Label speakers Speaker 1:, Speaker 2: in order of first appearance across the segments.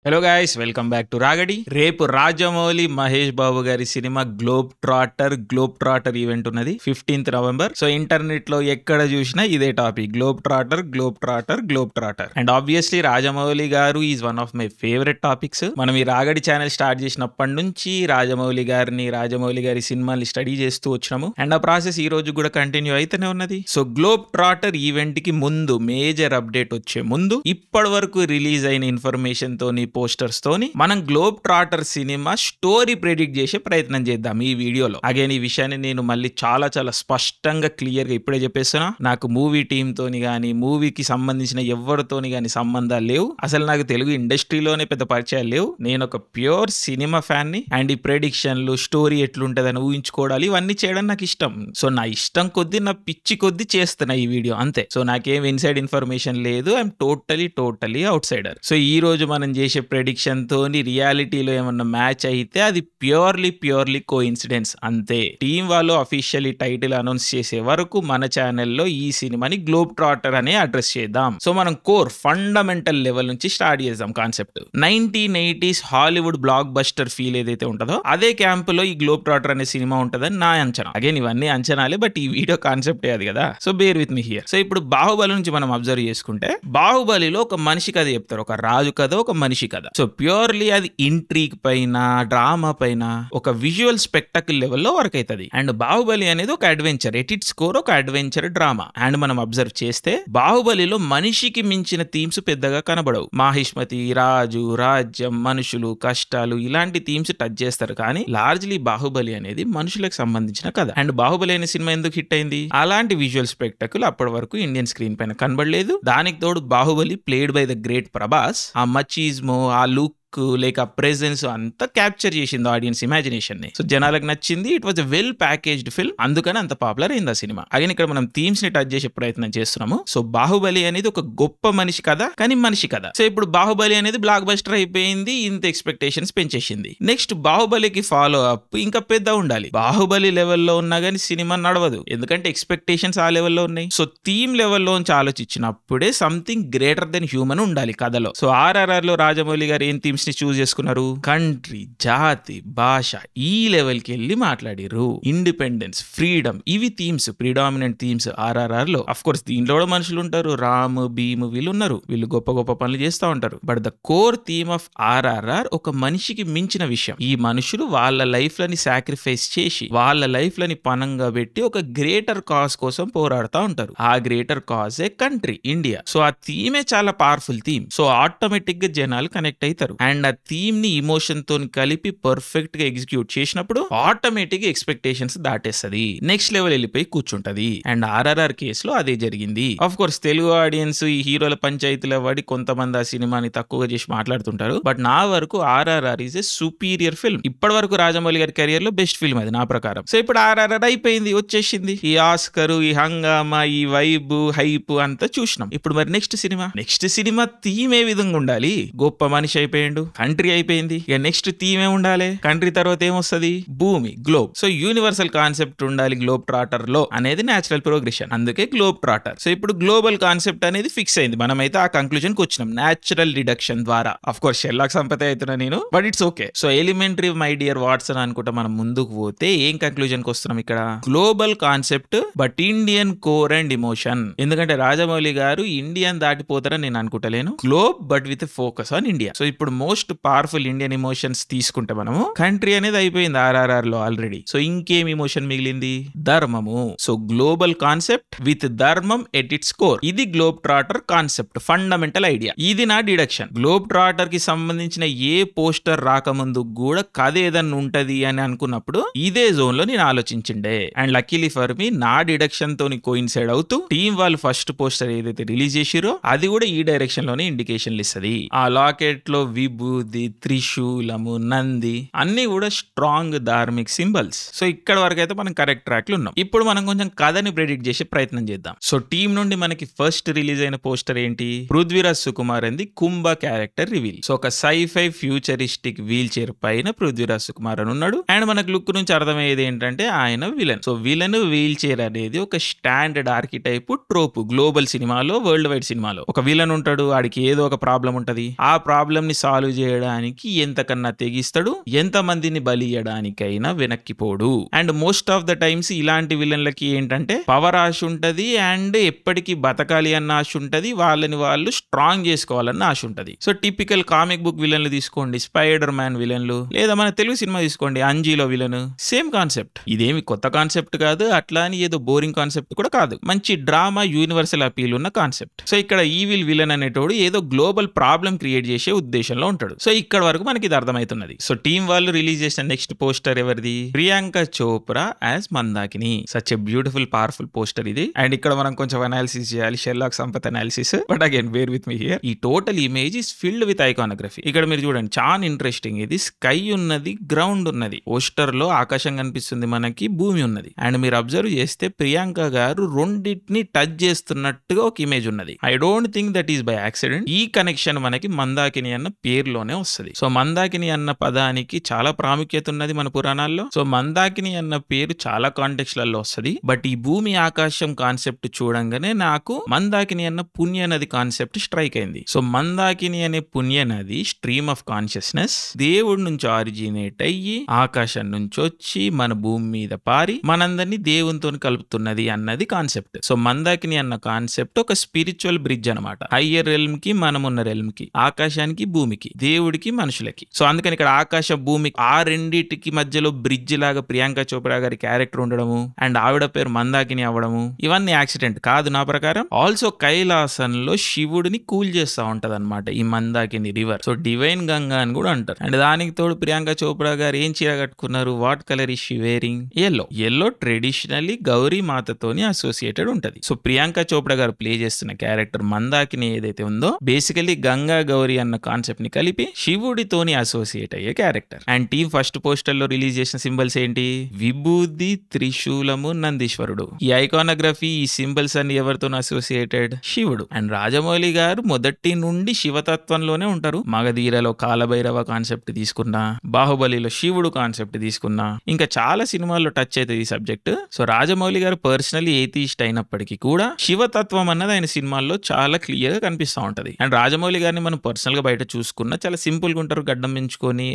Speaker 1: Hello guys, welcome back to రాగడి. రేపు రాజమౌళి మహేష్ బాబు గారి సినిమా గ్లోబ్ ట్రాటర్ ఈవెంట్ ఉన్నది 15th నవంబర్. సో ఇంటర్నెట్ లో ఎక్కడ చూసినా ఇదే topic, Globetrotter. And obviously Rajamouli garu is one of my favourite topics. మనం ఈ రాగడి ఛానల్ స్టార్ట్ చేసినప్పటి నుంచి రాజమౌళి గారి సినిమాల్ని స్టడీ చేస్తూ వచ్చినాము. అండ్ ఆ ప్రాసెస్ ఈ రోజు కూడా కంటిన్యూ అయితేనే ఉన్నది. సో గ్లోబ్ ట్రాటర్ ఈవెంట్ కి ముందు మేజర్ అప్డేట్ వచ్చే ముందు ఇప్పటి వరకు రిలీజ్ అయిన ఇన్ఫర్మేషన్ తోని, పోస్టర్స్ తోని మనం globe trotter cinema story predict చేసే ప్రయత్నం చేద్దాం ఈ వీడియోలో. అగైన్ ఈ విషయాన్ని నేను మళ్ళీ చాలా స్పష్టంగా క్లియర్ గా ఇప్పుడే చెప్పేస్తున్నా. నాకు మూవీ టీమ్ తోని గానీ, మూవీకి సంబంధించిన ఎవరితోని గానీ సంబంధాలు లేవు. అసలు నాకు తెలుగు ఇండస్ట్రీలోనే పెద్ద పరిచయాలు లేవు. నేను ఒక ప్యూర్ సినిమా ఫ్యాన్ ని. అండ్ ఈ ప్రెడిక్షన్లు, స్టోరీ ఎట్లుంటదని ఊహించుకోవడాలు, ఇవన్నీ చేయడం నాకు ఇష్టం. సో నా ఇష్టం కొద్దీ, నా పిచ్చి కొద్దీ చేస్తున్నా ఈ వీడియో, అంతే. సో నాకేం ఇన్సైడ్ ఇన్ఫర్మేషన్ లేదు. I'm totally out cider. So ఈ రోజు మనం చేసే ప్రెడిక్షన్ తోని రియాలిటీలో ఏమన్నా మ్యాచ్ అయితే అది ప్యూర్లీ కోఇన్సిడెన్స్, అంతే. టీం వాళ్ళు అఫీషియల్లీ టైటిల్ అనౌన్స్ చేసే వరకు మన ఛానల్లో ఈ సినిమాని గ్లోబ్ ట్రాటర్ అనే అడ్రస్ చేద్దాం. సో మనం కోర్ ఫండమెంటల్ లెవెల్ నుంచి స్టార్ట్ చేద్దాం concept. 1980s Hollywood block buster feel ఏదైతే ఉంటుందో అదే క్యాంప్ లో ఈ గ్లోబ్ ట్రాటర్ అనే సినిమా ఉంటుందని నా అంచనా. అగైన్ ఇవన్నీ అంచనాలే, బట్ ఈ వీడియో కాన్సెప్టే అది కదా. So bear with me here. So ఇప్పుడు బాహుబలి నుంచి మనం అబ్జర్వ్ చేసుకుంటే, బాహుబలిలో ఒక మనిషి కథ చెప్తారు, ఒక రాజు కథ, ఒక మనిషి కథ. సో ప్యూర్లీ అది ఇంట్రీగ్ పైన, డ్రామా పైన, ఒక విజువల్ స్పెక్టాకిల్ లెవెల్లో వర్క్ అవుతుంది. అండ్ బాహుబలి అనేది ఒక అడ్వెంచర్, ఎట్ ఇట్స్ కోర్ ఒక అడ్వెంచర్ డ్రామా. అండ్ మనం అబ్జర్వ్ చేస్తే బాహుబలిలో మనిషికి మించిన థీమ్స్ పెద్దగా కనబడవు. మాహిష్మతి, రాజు, రాజ్యం, మనుషులు, కష్టాలు, ఇలాంటి థీమ్స్ టచ్ చేస్తారు. కానీ లార్జ్లీ బాహుబలి అనేది మనుషులకు సంబంధించిన కథ. అండ్ బాహుబలి అనే సినిమా ఎందుకు హిట్ అయింది? అలాంటి విజువల్ స్పెక్టాకిల్ అప్పటి వరకు ఇండియన్ స్క్రీన్ పైన కనబడలేదు. దానికి తోడు Baahubali played by the great Prabhas ఆ మచీజ్మో, ఆ లుక్ లేక ప్రెజెన్స్ అంతా క్యాప్చర్ చేసింది ఆడియన్స్ ఇమాజినేషన్ ని. సో జనాలకు నచ్చింది. It was a well packaged film, అందుకని అంత పాపులర్ అయింది ఆ సినిమా. అగైన్ ఇక్కడ మనం థీమ్స్ ని టచ్ చేసే ప్రయత్నం చేస్తున్నాము. సో బాహుబలి అనేది ఒక గొప్ప మనిషి కథ, కానీ మనిషి కథ. సో ఇప్పుడు బాహుబలి అనేది బ్లాక్ బస్టర్ అయిపోయింది, ఇంత ఎక్స్పెక్టేషన్స్ పెంచేసింది. నెక్స్ట్ బాహుబలికి ఫాలో అప్ ఇంకా పెద్ద ఉండాలి. బాహుబలి లెవెల్లో ఉన్నా కానీ సినిమా నడవదు, ఎందుకంటే ఎక్స్పెక్టేషన్స్ ఆ లెవెల్లో ఉన్నాయి. సో థీమ్ లెవెల్లో నుంచి ఆలోచించినప్పుడే సంథింగ్ గ్రేటర్ దెన్ హ్యూమన్ ఉండాలి కథలో. సో ఆర్ఆర్ఆర్ లో రాజమౌళి గారు ఏం థీమ్స్ ని చూస్ చేసుకున్నారు? కంట్రీ, జాతి, భాష, ఈ లెవెల్ కి వెళ్ళి మాట్లాడారు. ఇండిపెండెన్స్, ఫ్రీడమ్, ఇవి థీమ్స్, ప్రిడామినెంట్ థీమ్స్ ఆర్ఆర్ఆర్ లో. అఫ్ కోర్స్ దీంట్లో కూడా మనుషులు ఉంటారు, రామ్, భీమ్, వీళ్ళు ఉన్నారు, వీళ్ళు గొప్ప పనులు చేస్తూ ఉంటారు. But the core theme of RRR ఒక మనిషికి మించిన విషయం. ఈ మనుషులు వాళ్ళ లైఫ్ లని సాక్రిఫైస్ చేసి, వాళ్ళ లైఫ్ లని పనంగా పెట్టి ఒక గ్రేటర్ కాజ్ కోసం పోరాడుతూ ఉంటారు. ఆ గ్రేటర్ కాజ్ ఏ కంట్రీ, ఇండియా. సో ఆ థీమే చాలా పవర్ఫుల్ థీమ్. సో ఆటోమేటిక్ గా జనాలు కనెక్ట్ అవుతారు. అండ్ ఆ థీమ్ ని ఇమోషన్ తో కలిపి పర్ఫెక్ట్ గా ఎగ్జిక్యూట్ చేసినప్పుడు ఆటోమేటిక్ గా ఎక్స్పెక్టేషన్స్ దాటేస్తుంది, నెక్స్ట్ లెవెల్ వెళ్ళిపోయి కూర్చుంటది. అండ్ ఆర్ఆర్ఆర్ కేసులో అదే జరిగింది. ఆఫ్ కోర్స్ తెలుగు ఆడియన్స్ ఈ హీరోల పంచాయతీల వాడి కొంతమంది ఆ సినిమాని తక్కువగా చేసి మాట్లాడుతుంటారు. బట్ నా వరకు RRR is a superior film. ఇప్పటి వరకు రాజమౌళి గారి కెరియర్ లో బెస్ట్ ఫిల్మ్ అది నా ప్రకారం. సో ఇప్పుడు ఆర్ఆర్ఆర్ అయిపోయింది, వచ్చేసింది. ఈ ఆస్కర్, ఈ హంగామా, ఈ వైబ్, హైప్ అంతా చూసినాం. ఇప్పుడు మరి నెక్స్ట్ సినిమా థీమ్ ఏ విధంగా ఉండాలి? గొప్ప మనిషి అయిపోయిండు, కంట్రీ అయిపోయింది, ఇక నెక్స్ట్ థీమ్ ఏ ఉండాలి? కంట్రీ తర్వాత ఏమొస్తుంది? భూమి, గ్లోబ్. సో యూనివర్సల్ కాన్సెప్ట్ ఉండాలి గ్లోబ్ ట్రాటర్ లో అనేది నేచురల్ ప్రోగ్రెషన్, అందుకే గ్లోబ్ ట్రాటర్. సో ఇప్పుడు గ్లోబల్ కాన్సెప్ట్ అనేది ఫిక్స్ అయింది. మనమైతే ఆ కంక్లూజన్ కి వచ్చినాం నేచురల్ డిడక్షన్ ద్వారా. అఫ్ కోర్స్ షెర్లాక్ సంపతే అవుతున్నా నేను, but it's okay. So elementary my dear Watson అనుకుంటా మనం ముందుకు పోతే ఏం కంక్లూజన్ కి వస్తున్నాం? ఇక్కడ global concept but Indian core and emotion. ఎందుకంటే రాజమౌళి గారు ఇండియన్ దాటిపోతారని నేను అనుకుంటలేను. Globe but with focus on India. So ఇప్పుడు మోస్ట్ పవర్ఫుల్ ఇండియన్ ఎమోషన్స్ తీసుకుంటే మనము కంట్రీ అనేది అయిపోయింది ఆర్ఆర్ఆర్ లో ఆల్రెడీ. సో ఇంకేం ఎమోషన్ మిగిలింది? ధర్మము. సో గ్లోబల్ కాన్సెప్ట్ విత్ ధర్మం ఎట్ ఇట్స్ కోర్. ఇది globe trotter concept, fundamental idea. ఇది నా డిడక్షన్. గ్లోబ్ ట్రాటర్ కి సంబంధించిన ఏ పోస్టర్ రాకముందు కూడా కథ ఏదన్నా ఉంటది అని అనుకున్నప్పుడు ఇదే జోన్ లో నేను ఆలోచించిండే. అండ్ లక్కీలీ ఫర్ మీ నా డిడక్షన్ తోని కోయిన్సైడ్ అవుతూ టీం వాళ్ళు ఫస్ట్ పోస్టర్ ఏదైతే రిలీజ్ చేసిరో అది కూడా ఈ డైరెక్షన్ లోనే ఇండికేషన్లు ఇస్తుంది. ఆ లాకెట్ లో విభూది, త్రిశూలము, నంది అన్ని కూడా స్ట్రాంగ్ ధార్మిక్ సింబల్స్. సో ఇక్కడ వరకు అయితే మనం కరెక్ట్ ట్రాక్ లో ఉన్నాం. ఇప్పుడు మనం కొంచెం కథని ప్రెడిక్ట్ చేసే ప్రయత్నం చేద్దాం. సో టీం నుండి మనకి ఫస్ట్ రిలీజ్ అయిన పోస్టర్ ఏంటి? పృథ్వీరాజ్ సుకుమార్ అంది కుంభ క్యారెక్టర్ రివీల్. సో ఒక సైఫై ఫ్యూచరిస్టిక్ వీల్ చైర్ పైన పృథ్వీరాజ్ సుకుమార్ అని ఉన్నాడు. అండ్ మనకు లుక్ నుంచి అర్థమయ్యేది ఏంటంటే ఆయన villain. So villain wheel chair అనేది ఒక స్టాండర్డ్ ఆర్కిటైప్ ట్రోప్. గ్లోబల్ సినిమాలో, వరల్డ్ వైడ్ సినిమాలో ఒక విలన్ ఉంటాడు, వాడికి ఏదో ఒక ప్రాబ్లం ఉంటది. ఆ ప్రాబ్లమ్ ని సాల్వ్ సర్వ్ చేయడానికి ఎంతకన్నా తెగిస్తాడు, ఎంత మందిని బలి ఇయ్యడానికైనా వెనక్కిపోడు. And most of the times ఇలాంటి విలన్లకి ఏంటంటే పవర్ ఆశ ఉంటది అండ్ ఎప్పటికీ బతకాలి అన్న ఆశ ఉంటది, వాళ్ళని వాళ్ళు స్ట్రాంగ్ చేసుకోవాలన్న ఆశ ఉంటది. సో టిపికల్ కామిక్ బుక్ విలన్లు తీసుకోండి, స్పైడర్ మ్యాన్ విలన్లు, లేదా మన తెలుగు సినిమా తీసుకోండి అంజీలో విలన్, సేమ్ కాన్సెప్ట్. ఇదేమి కొత్త కాన్సెప్ట్ కాదు, అట్లా అని ఏదో బోరింగ్ కాన్సెప్ట్ కూడా కాదు, మంచి డ్రామా యూనివర్సల్ అపీల్ ఉన్న కాన్సెప్ట్. సో ఇక్కడ ఈవిల్ విలన్ అనేటోడు ఏదో గ్లోబల్ ప్రాబ్లం క్రియేట్ చేసే ఉద్దేశంలో ఉంటాడు. సో ఇక్కడ వరకు మనకి ఇది అర్థమవుతున్నది. సో టీం వాళ్ళు రిలీజ్ చేసిన నెక్స్ట్ పోస్టర్ ఎవరిది? Priyanka Chopra as Mandakini. Such a beautiful powerful poster ఇది. అండ్ ఇక్కడ మనం కొంచెం అనాలిసిస్ చేయాలి, Sherlock Sampath analysis, but again bear with me here. ఈ total image is filled with iconography. ఇక్కడ మీరు చూడండి చాలా ఇంట్రెస్టింగ్. ఇది స్కై ఉన్నది, గ్రౌండ్ ఉన్నది, పోస్టర్ లో ఆకాశం కనిపిస్తుంది, మనకి భూమి ఉన్నది. అండ్ మీరు అబ్జర్వ్ చేస్తే ప్రియాంక గారు రెండింటిని టచ్ చేస్తున్నట్టుగా ఒక ఇమేజ్ ఉన్నది. I don't think that is by accident. ఈ కనెక్షన్ మనకి మందాకిని అన్న పేరులోనే వస్తుంది. సో మందాకిని అన్న పదానికి చాలా ప్రాముఖ్యత ఉన్నది మన పురాణాల్లో. సో మందాకిని అన్న పేరు చాలా కాంటెక్స్ట్ లలో వస్తుంది. బట్ ఈ భూమి ఆకాశం కాన్సెప్ట్ చూడంగానే నాకు మందాకిని అన్న పుణ్య నది కాన్సెప్ట్ స్ట్రైక్ అయింది. సో మందాకిని అనే పుణ్య నది స్ట్రీమ్ ఆఫ్ కాన్షియస్నెస్ దేవుడి నుంచి ఆరిజినేట్ అయ్యి ఆకాశం నుంచి వచ్చి మన భూమి మీద పారి మనందరినీ దేవునితో కలుపుతున్నది అన్నది కాన్సెప్ట్. సో మందాకిని అన్న కాన్సెప్ట్ ఒక స్పిరిచువల్ బ్రిడ్జ్ అనమాట. హయ్యర్ రెల్మ్ కి, మనమున్న రెల్మ్ కి, ఆకాశానికి, భూమికి, దేవుడికి, మనుషులకి. సో అందుకని ఇక్కడ ఆకాశ భూమి ఆ రెండిటికి మధ్యలో బ్రిడ్జ్ లాగా ప్రియాంక చోప్రా గారి క్యారెక్టర్ ఉండడము అండ్ ఆవిడ పేరు మందాకిని అవ్వడము ఇవన్నీ యాక్సిడెంట్ కాదు నా ప్రకారం. ఆల్సో కైలాసంలో శివుడిని కూల్ చేస్తా ఉంటది అనమాట ఈ Mandakini river. So divine Ganga అని కూడా అంటారు. అండ్ దానికి తోడు ప్రియాంక చోప్రా గారు ఏం చీర కట్టుకున్నారు? What colour is she wearing? Yellow. Yellow traditionally Gauri మాతతోని అసోసియేటెడ్ ఉంటది. సో ప్రియాంక చోప్రా గారు ప్లే చేస్తున్న క్యారెక్టర్ మందాకిని ఏదైతే ఉందో బేసికలీ గంగా గౌరీ అన్న కాన్సెప్ట్ ని కలిపి శివుడితోని అసోసియేట్ అయ్యే character. And team first poster లో రిలీజ్ చేసిన సింబల్స్ ఏంటి? విభూది, త్రిశూలము, నందీశ్వరుడు. ఈ ఐకానోగ్రఫీ, ఈ సింబల్స్ అన్ని ఎవరితో అసోసియేటెడ్? శివుడు. అండ్ రాజమౌళి గారు మొదటి నుండి శివతత్వంలోనే ఉంటారు. మగధీరలో కాలభైరవ కాన్సెప్ట్ తీసుకున్నా, బాహుబలిలో శివుడు కాన్సెప్ట్ తీసుకున్నా, ఇంకా చాలా సినిమాల్లో టచ్ అవుతుంది ఈ సబ్జెక్ట్. సో రాజమౌళి గారు పర్సనల్లీ ఏథీస్ట్ అయినప్పటికీ కూడా శివతత్వం అన్నది ఆయన సినిమాల్లో చాలా క్లియర్ గా కనిపిస్తూ ఉంటది. అండ్ రాజమౌళి గారిని మనం పర్సనల్ గా బయట చూసుకున్నా చాలా సింపుల్ గా ఉంటారు, గడ్డం పెంచుకొని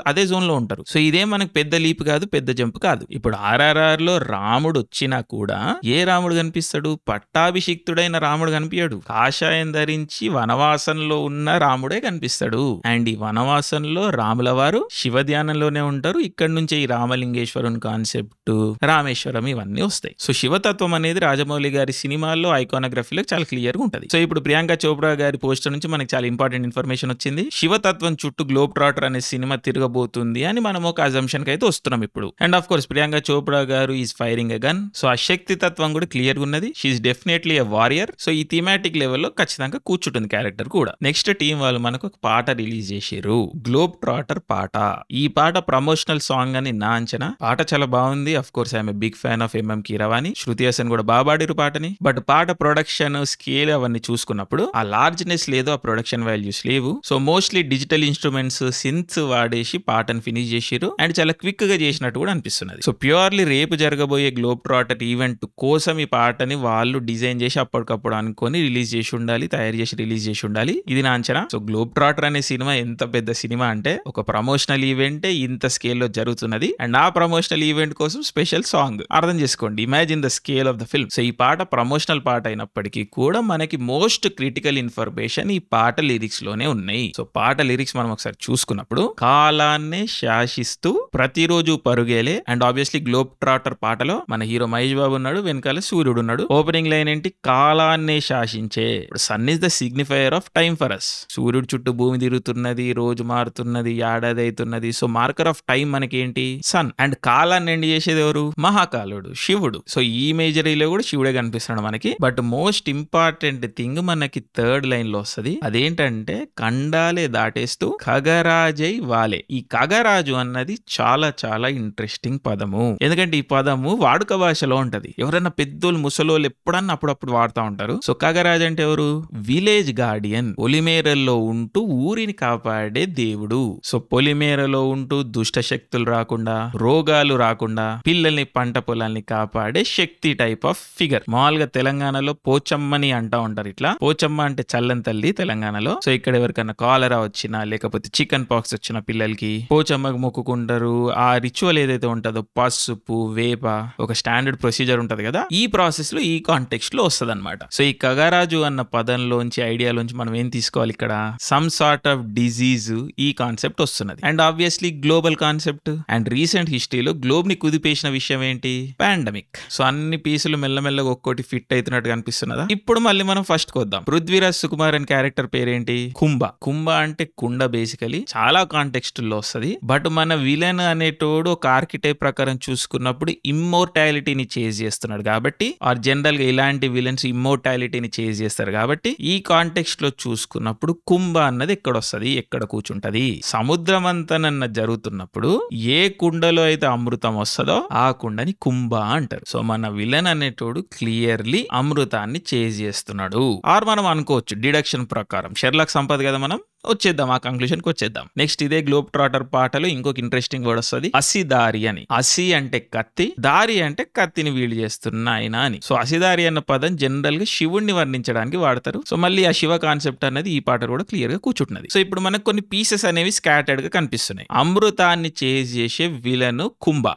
Speaker 1: అదే జోన్ లో ఉంటారు. సో ఇదే మనకు పెద్ద లీప్ కాదు, పెద్ద జంప్ కాదు. ఇప్పుడు RRR లో రాముడు వచ్చినా కూడా ఏ రాముడు కనిపిస్తాడు? పట్టాభిషిక్తుడైన రాముడు కనిపించాడు. కాషాయం ధరించి వనవాసంలో ఉన్న రాముడే కనిపిస్తాడు. అండ్ ఈ వనవాసంలో రాముల వారు శివ ధ్యానంలోనే ఉంటారు. ఇక్కడ నుంచే ఈ రామలింగేశ్వరుని కాన్సెప్ట్, రామేశ్వరం ఇవన్నీ వస్తాయి. సో శివతత్వం అనేది రాజమౌళి గారి సినిమాల్లో ఐకానోగ్రఫీలో చాలా క్లియర్ గా ఉంటది. సో ఇప్పుడు ప్రియాంక చోప్రా గారి పోస్టర్ నుంచి మనకి చాలా ఇంపార్టెంట్ ఇన్ఫర్మేషన్ వచ్చింది. శివతత్వం చుట్టూ గ్లోబ్ ట్రాటర్ అనే సినిమా తిరగబోతుంది అని మనం ఒక అజంప్షన్ కి అయితే వస్తున్నాం ఇప్పుడు. And of course Priyanka Chopra garu is firing a gun. So ఆ శక్తి తత్వం కూడా క్లియర్ గా ఉన్నది. She's definitely a warrior. So ఈ థీమాటిక్ లెవెల్లో ఖచ్చితంగా కూర్చుంటుంది క్యారెక్టర్ కూడా. నెక్స్ట్ టీం వాళ్ళు మనకు ఒక పాట రిలీజ్ చేశారు, గ్లోబ్ ట్రాటర్ పాట. ఈ పాట ప్రమోషనల్ సాంగ్ అని నా అంచనా. పాట చాలా బాగుంది. Of course I'm big fan of MM Keeravani, Shruti Haasan కూడా బాగా పాడిరు పాటని. బట్ పాట ప్రొడక్షన్ స్కేల్ అవన్నీ చూసుకున్నప్పుడు ఆ లార్జ్నెస్ లేదు, ఆ ప్రొడక్షన్ వాల్యూస్ లేవు. సో మోస్ట్లీ డిజిటల్ ఇన్స్ట్రుమెంట్స్, సింత్స్ వాడేసి పాటను ఫినిష్ చేసిరు అండ్ చాలా క్విక్ గా చేసినట్టు కూడా అనిపిస్తున్నది. సో ప్యూర్లీ రేపు జరగబోయే గ్లోబ్ ట్రాటర్ ఈవెంట్ కోసం ఈ పాటని వాళ్ళు డిజైన్ చేసి అప్పటికప్పుడు అనుకొని రిలీజ్ చేసి ఉండాలి, తయారు చేసి రిలీజ్ చేసి ఉండాలి. ఇది నా అంచనా. సో గ్లోబ్ ట్రాటర్ అనే సినిమా ఎంత పెద్ద సినిమా అంటే ఒక ప్రమోషనల్ ఈవెంట్ ఇంత స్కేల్ లో జరుగుతున్నది అండ్ ఆ ప్రమోషనల్ ఈవెంట్ కోసం స్పెషల్ సాంగ్. అర్థం చేసుకోండి, imagine the scale of the film. So ఈ పాట ప్రమోషనల్ పాట అయినప్పటికీ కూడా మనకి మోస్ట్ క్రిటికల్ ఇన్ఫర్మేషన్ ఈ పాట లిరిక్స్ లోనే ఉన్నాయి. సో పాట లిరిక్స్ మనం ఒకసారి చూసుకున్నప్పుడు కాలాన్నే శాసిస్తూ ప్రతిరోజు పరుగేలే. అండ్ ఆబ్వియస్లీ గ్లోబ్ ట్రాటర్ పాటలో మన హీరో మహేష్ బాబు ఉన్నాడు, వెనకాల సూర్యుడు ఉన్నాడు. ఓపెనింగ్ లైన్ ఏంటి? కాలాన్నే శాసించే. Sun is the signifier of time for us. సూర్యుడు చుట్టూ భూమి తిరుగుతున్నది, రోజు మారుతున్నది, ఏడాది అవుతున్నది. సో మార్కర్ ఆఫ్ టైం మనకి ఏంటి? సన్. అండ్ కాలాన్ని ఎండ్ చేసేది ఎవరు? మహాకాలుడు, శివుడు. సో ఈ ఇమేజరీలో కూడా శివుడే కనిపిస్తున్నాడు మనకి. బట్ మోస్ట్ ఇంపార్టెంట్ థింగ్ మనకి థర్డ్ లైన్ లో వస్తుంది. అదేంటంటే కండాలే దాటేస్తూ ఖగరాజై వాలే. ఈ ఖగరాజు అన్నది చాలా చాలా ఇంట్రెస్టింగ్ పదము. ఎందుకంటే ఈ పదము వాడుక భాషలో ఉంటది. ఎవరైనా పెద్దోళ్ళు ముసలోళ్ళు ఎప్పుడన్నా అప్పుడప్పుడు వాడుతూ ఉంటారు. సో ఖగరాజ్ అంటే ఎవరు? Village Guardian. పొలిమేరల్లో ఉంటూ ఊరిని కాపాడే దేవుడు. సో పొలిమేరలో ఉంటూ దుష్ట శక్తులు రాకుండా, రోగాలు రాకుండా, పిల్లల్ని, పంట పొలాల్ని కాపాడే శక్తి టైప్ ఆఫ్ ఫిగర్. మామూలుగా తెలంగాణలో పోచమ్మని అంటా ఉంటారు. ఇట్లా పోచమ్మ అంటే చల్లని తల్లి తెలంగాణలో. సో ఇక్కడ ఎవరికైనా కాలరా కలరా వచ్చినా లేకపోతే చికెన్ పాక్స్ వచ్చిన పిల్లలకి పోచమ్మకు మొక్కుకుంటారు. ఆ రిచువల్ ఏదైతే ఉంటుందో పసుపు వేప ఒక స్టాండర్డ్ ప్రొసీజర్ ఉంటది కదా, ఈ ప్రాసెస్ లో ఈ కాంటెక్స్ట్ లో వస్తుంది అనమాట. సో ఈ కగరాజు అన్న పదంలోంచి ఐడియాలోంచి మనం ఏం తీసుకోవాలి, ఇక్కడ సమ్ సార్ట్ ఆఫ్ డిజీజ్ ఈ కాన్సెప్ట్ వస్తున్నది. And obviously global concept. And recent హిస్టరీలో గ్లోబ్ ని కుదిపేసిన విషయం ఏంటి, పాండమిక్. సో అన్ని పీసులు మెల్లమెల్లగా ఒక్కోటి ఫిట్ అవుతున్నట్టు కనిపిస్తున్నదా. ఇప్పుడు మళ్ళీ మనం ఫస్ట్ కొద్దాం. పృథ్వీరాజ్ సుకుమార్ అని క్యారెక్టర్ పేరేంటి, కుంభ. కుంభ అంటే కుండ బేసికలీ చాలా కాంటెక్స్ట్ లో వస్తుంది. బట్ మన విలన్ అనేటోడు ఒక ఆర్కిటైప్ ప్రకారం చూసుకున్నప్పుడు ఇమ్మోర్టాలిటీని చేజ్ చేస్తున్నాడు కాబట్టి, ఆర్ జనరల్ గా ఇలాంటి విలన్స్ ఇమ్మోర్టాలిటీని చేజ్ చేస్తారు కాబట్టి, ఈ కాంటెక్స్ట్ లో చూసుకున్నప్పుడు కుంభ అన్నది ఎక్కడ వస్తుంది, ఎక్కడ కూర్చుంటది. సముద్రమంతనన్న జరుగుతున్నప్పుడు ఏ కుండలో అయితే అమృతం వస్తుందో ఆ కుండని కుంభ అంటారు. సో మన విలన్ అనేటోడు క్లియర్లీ అమృతాన్ని చేజ్ చేస్తున్నాడు. ఆర్ మనం అనుకోవచ్చు డిడక్షన్ ప్రకారం, షెర్లాక్ సంపద్ కదా, మనం వచ్చేద్దాం ఆ కంక్లూషన్ కి వచ్చేద్దాం. నెక్స్ట్ ఇదే గ్లోబ్ ట్రాటర్ పాటలో ఇంకొక ఇంట్రెస్టింగ్ వర్డ్ వస్తుంది, అసిదారి అని. అసి అంటే కత్తి, దారి అంటే కత్తిని వీళ్ళు చేస్తున్న ఆయన అని. సో అసిదారి అన్న పదం జనరల్ గా శివుణ్ణి వర్ణించడానికి వాడతారు. సో మళ్ళీ ఆ శివ కాన్సెప్ట్ అనేది ఈ పాట కూడా క్లియర్ గా కూర్చుంటున్నది. సో ఇప్పుడు మనకు కొన్ని పీసెస్ అనేవి స్కాటర్డ్ గా కనిపిస్తున్నాయి. అమృతాన్ని చేజ్ చేసే విలను కుంభ,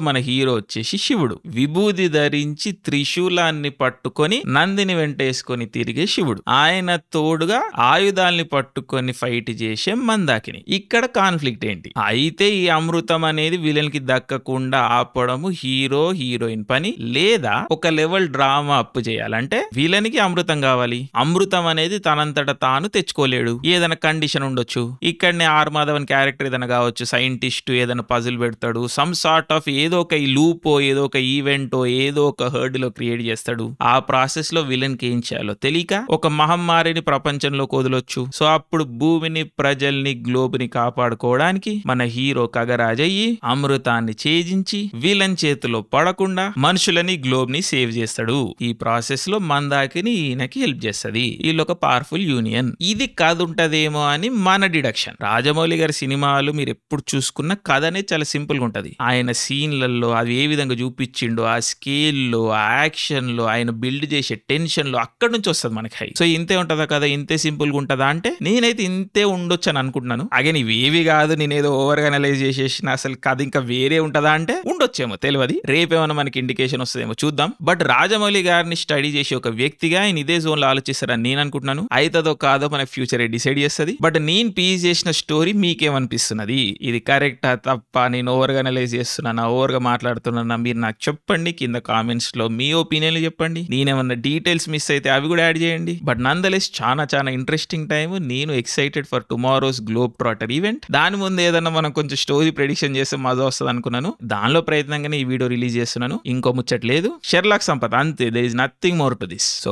Speaker 1: మన హీరో వచ్చేసి శివుడు, విభూది ధరించి త్రిశూలాన్ని పట్టుకొని నందిని వెంటేసుకొని తిరిగే శివుడు, ఆయన తోడుగా ఆయుధాల్ని పట్టుకొని ఫైట్ చేసే మందాకిని. ఇక్కడ కాన్ఫ్లిక్ట్ ఏంటి, అయితే ఈ అమృతం అనేది విలన్ కి దక్కకుండా ఆపడము హీరోయిన్ పని, లేదా ఒక లెవెల్ డ్రామా అప్ చేయాలంటే విలన్ కి అమృతం కావాలి. అమృతం అనేది తనంతట తాను తెచ్చుకోలేడు, ఏదైనా కండిషన్ ఉండొచ్చు. ఇక్కడనే ఆర్ మాధవన్ క్యారెక్టర్ ఏదైనా కావచ్చు, సైంటిస్ట్ ఏదైనా పజిల్ పెడతాడు, సమ్ సార్ట్ ఆఫ్ ఏదో ఒక లూపో ఏదో ఒక ఈవెంటో ఏదో ఒక హర్డ్ లో క్రియేట్ చేస్తాడు. ఆ ప్రాసెస్ లో విలన్ కి ఏం చేయాలో తెలియక ఒక మహమ్మారిని ప్రపంచంలోకి వదలొచ్చు. సో అప్పుడు భూమిని, ప్రజల్ని, గ్లోబ్ ని కాపాడుకోవడానికి మన హీరో కగరాజయ్యి అమృతాన్ని ఛేదించి విలన్ చేతిలో పడకుండా మనుషులని, గ్లోబ్ ని సేవ్ చేస్తాడు. ఈ ప్రాసెస్ లో మందాకిని ఈయనకి హెల్ప్ చేస్తుంది. వీళ్ళొక పవర్ఫుల్ యూనియన్. ఇది కథ ఉంటదేమో అని మన డిడక్షన్. రాజమౌళి గారి సినిమాలు మీరు ఎప్పుడు చూసుకున్న కథనే చాలా సింపుల్ గా ఉంటది. ఆయన సీన్లలో అది ఏ విధంగా చూపించిండో, ఆ స్కేల్ లో, ఆ యాక్షన్ లో, ఆయన బిల్డ్ చేసే టెన్షన్ లో అక్కడి నుంచి వస్తుంది మనకి హై. సో ఇంతే ఉంటదా కదా, ఇంతే సింపుల్ గా ఉంటదా అంటే నేనైతే ఇంతే ఉండొచ్చు అని అనుకుంటున్నాను. అగైన్ ఇవేవి కాదు, నేనేదో ఓవర్ గా అనలైజ్ చేసేసిన, అసలు కథ ఇంకా వేరే ఉంటదా అంటే ఉండొచ్చేమో, తెలియదు. రేపేమన్నా మనకి ఇండికేషన్ వస్తుందేమో చూద్దాం. బట్ రాజమౌళి గారిని స్టడీ చేసే ఒక వ్యక్తిగా ఆయన ఇదే జోన్ లో ఆలోచిస్తారని నేను అనుకుంటున్నాను. అయితదో కాదో మన ఫ్యూచర్ డిసైడ్ చేస్తుంది. బట్ నేను పీస్ చేసిన స్టోరీ మీకేమనిపిస్తున్నది, ఇది కరెక్టా తప్ప, నేను ఓవర్ గా అనలైజ్ చేస్తున్నానా, ఓవర్ గా మాట్లాడుతున్నానా, మీరు నాకు చెప్పండి కింద కామెంట్స్ లో. మీ ఒపీనియన్లు చెప్పండి. నేనేమన్నా డీటెయిల్స్ మిస్ అయితే అవి కూడా యాడ్ చేయండి. బట్ నందలెస్ చాలా ఇంట్రెస్టింగ్ టైం. నేను excited for tomorrow's globe trotter event. దాని ముందు ఏదన్నా మనం కొంచెం స్టోరీ ప్రెడిక్షన్ చేస్తే మజా వస్తుంది అనుకున్నాను. దానిలో ప్రయత్నంగానే ఈ వీడియో రిలీజ్ చేస్తున్నాను. ఇంకో ముచ్చట్లేదు, షెర్లాక్ సంపత్ అంతే, there is nothing more to this. So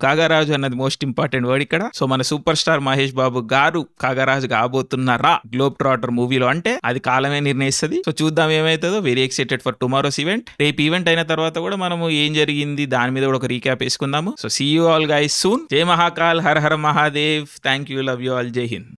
Speaker 1: Kagaraju అన్నది మోస్ట్ ఇంపార్టెంట్ వర్డ్ ఇక్కడ. సో మన superstar Mahesh Babu garu Kagaraju కాబోతున్నారా globe trotter మూవీలో అంటే అది కాలమే నిర్ణయిస్తుంది. సో చూద్దాం ఏమైతుందో. Very excited for tomorrow's event. రేపు ఈవెంట్ అయిన తర్వాత కూడా మనము ఏం జరిగింది దాని మీద కూడా ఒక రీక్యాప్ వేసుకుందాము. So see you all guys soon. జై Mahakal, Har Har Mahadev. Thank you, love you all, జై హింద్.